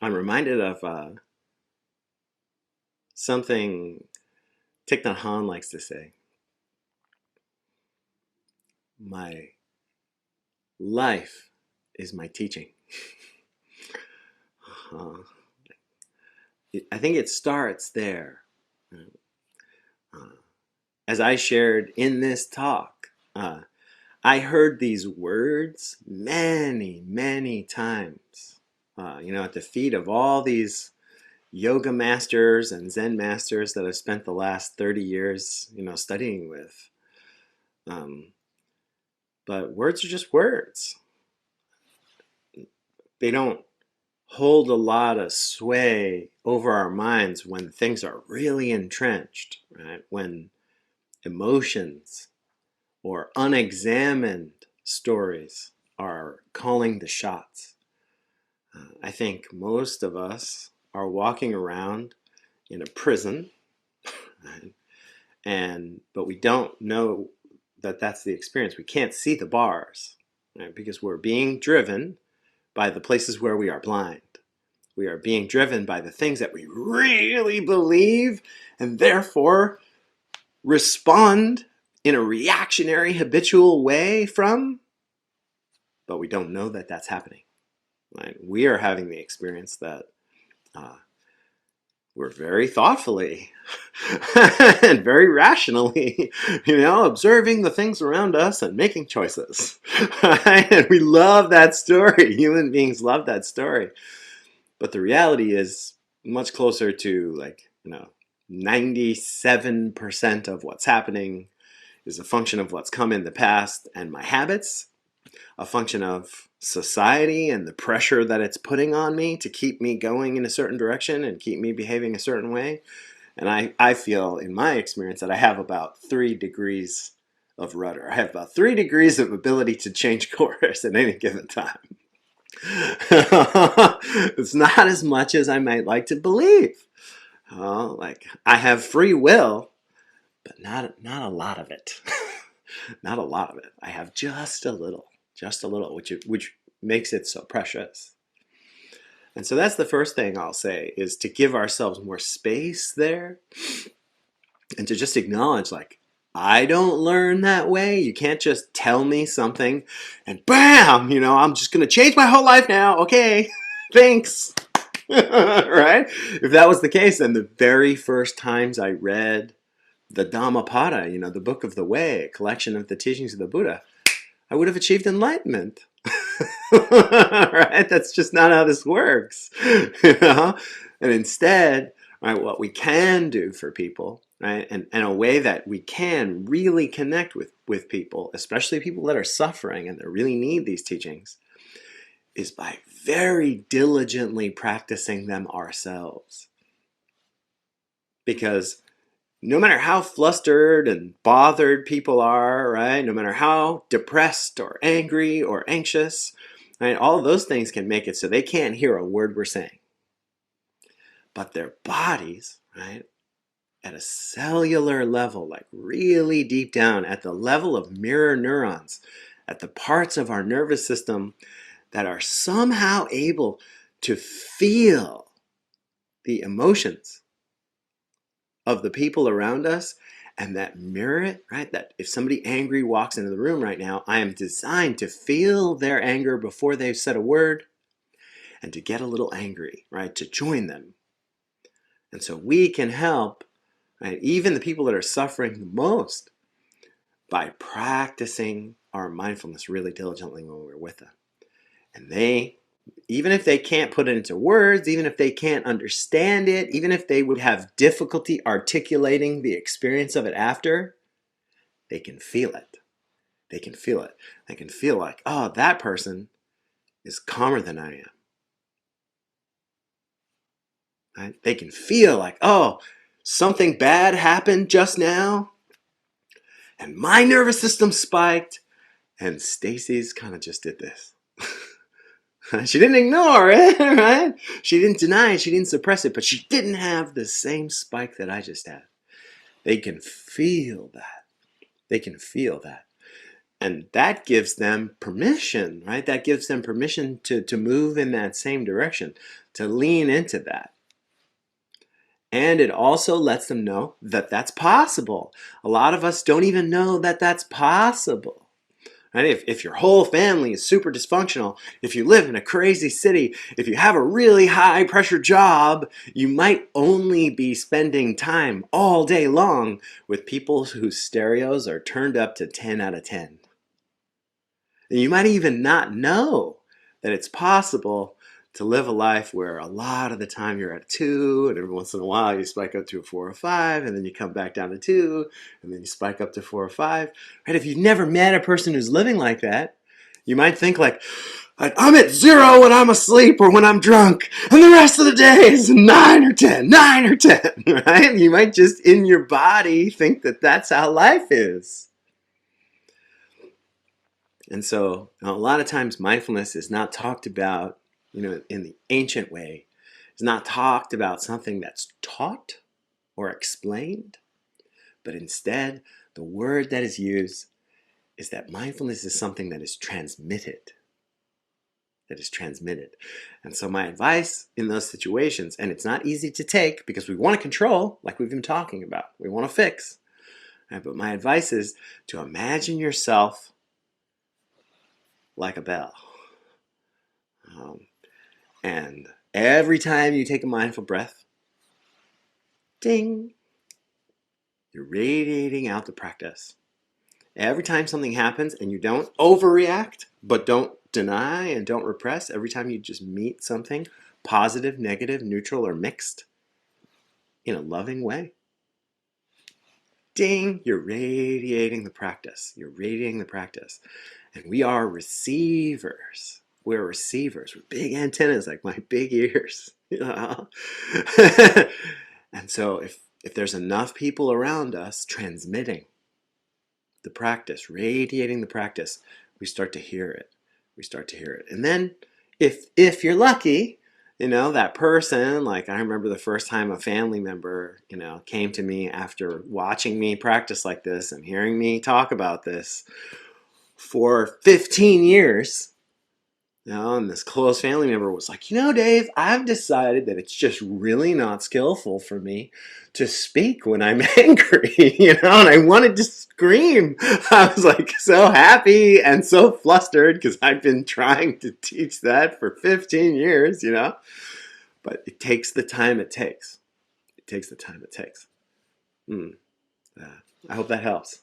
I'm reminded of something Thich Nhat Hanh likes to say. My life is my teaching. Uh, I think it starts there. Uh, as I shared in this talk, I heard these words many, many times, at the feet of all these yoga masters and Zen masters that I've spent the last 30 years, studying with. Um, but words are just words. They don't hold a lot of sway over our minds when things are really entrenched, right? When emotions or unexamined stories are calling the shots. I think most of us are walking around in a prison, right? But we don't know that that's the experience. We can't see the bars, right? Because we're being driven by the places where we are blind. We are being driven by the things that we really believe and therefore respond in a reactionary, habitual way from, but we don't know that that's happening. Right? We are having the experience that we're very thoughtfully and very rationally, observing the things around us and making choices. Right? And we love that story. Human beings love that story. But the reality is much closer to 97% of what's happening is a function of what's come in the past and my habits, a function of society and the pressure that it's putting on me to keep me going in a certain direction and keep me behaving a certain way. And I feel, in my experience, that I have about 3 degrees of rudder. I have about 3 degrees of ability to change course at any given time. It's not as much as I might like to believe. I have free will, but not a lot of it. Not a lot of it. I have just a little, which makes it so precious. And so that's the first thing I'll say, is to give ourselves more space there and to just acknowledge, I don't learn that way. You can't just tell me something and bam, I'm just going to change my whole life now. Okay, thanks. Right? If that was the case, then the very first times I read the Dhammapada, the Book of the Way, a collection of the teachings of the Buddha, I would have achieved enlightenment. Right? That's just not how this works. And instead, right, what we can do for people, right, and a way that we can really connect with people, especially people that are suffering and that really need these teachings, is by very diligently practicing them ourselves. Because no matter how flustered and bothered people are, right, no matter how depressed or angry or anxious, right, all of those things can make it so they can't hear a word we're saying. But their bodies, right, at a cellular level, really deep down, at the level of mirror neurons, at the parts of our nervous system that are somehow able to feel the emotions of the people around us and that mirror it, right? That if somebody angry walks into the room right now, I am designed to feel their anger before they've said a word and to get a little angry, right? To join them. And so we can help, right, even the people that are suffering the most by practicing our mindfulness really diligently when we're with them. And they, even if they can't put it into words, even if they can't understand it, even if they would have difficulty articulating the experience of it after, they can feel it. They can feel it. They can feel like, oh, that person is calmer than I am. Right? They can feel like, oh, something bad happened just now, and my nervous system spiked, and Stacy's kind of just did this. She didn't ignore it, right? She didn't deny it. She didn't suppress it, but she didn't have the same spike that I just had. They can feel that. They can feel that. And that gives them permission, right? That gives them permission to move in that same direction, to lean into that. And it also lets them know that that's possible. A lot of us don't even know that that's possible. Right? If your whole family is super dysfunctional, if you live in a crazy city, if you have a really high pressure job, you might only be spending time all day long with people whose stereos are turned up to 10 out of 10. And you might even not know that it's possible to live a life where a lot of the time you're at a 2, and every once in a while you spike up to a 4 or 5, and then you come back down to 2, and then you spike up to 4 or 5. Right? If you've never met a person who's living like that, you might think like, I'm at 0 when I'm asleep or when I'm drunk, and the rest of the day is 9 or 10, 9 or 10, right? You might just in your body think that that's how life is. And so a lot of times mindfulness is not talked about, in the ancient way. It's not talked about something that's taught or explained, but instead the word that is used is that mindfulness is something that is transmitted. And so my advice in those situations, and it's not easy to take because we want to control, like we've been talking about. We want to fix. Right? But my advice is to imagine yourself like a bell. And every time you take a mindful breath, ding, you're radiating out the practice. Every time something happens and you don't overreact, but don't deny and don't repress, every time you just meet something, positive, negative, neutral, or mixed, in a loving way, ding, you're radiating the practice. You're radiating the practice. And we are receivers. We're receivers with big antennas like my big ears. And so if there's enough people around us transmitting the practice, radiating the practice, we start to hear it. And then if you're lucky, that person, like I remember the first time a family member, came to me after watching me practice like this and hearing me talk about this for 15 years. And this close family member was like, Dave, I've decided that it's just really not skillful for me to speak when I'm angry, and I wanted to scream. I was like so happy and so flustered because I've been trying to teach that for 15 years, but it takes the time it takes. I hope that helps.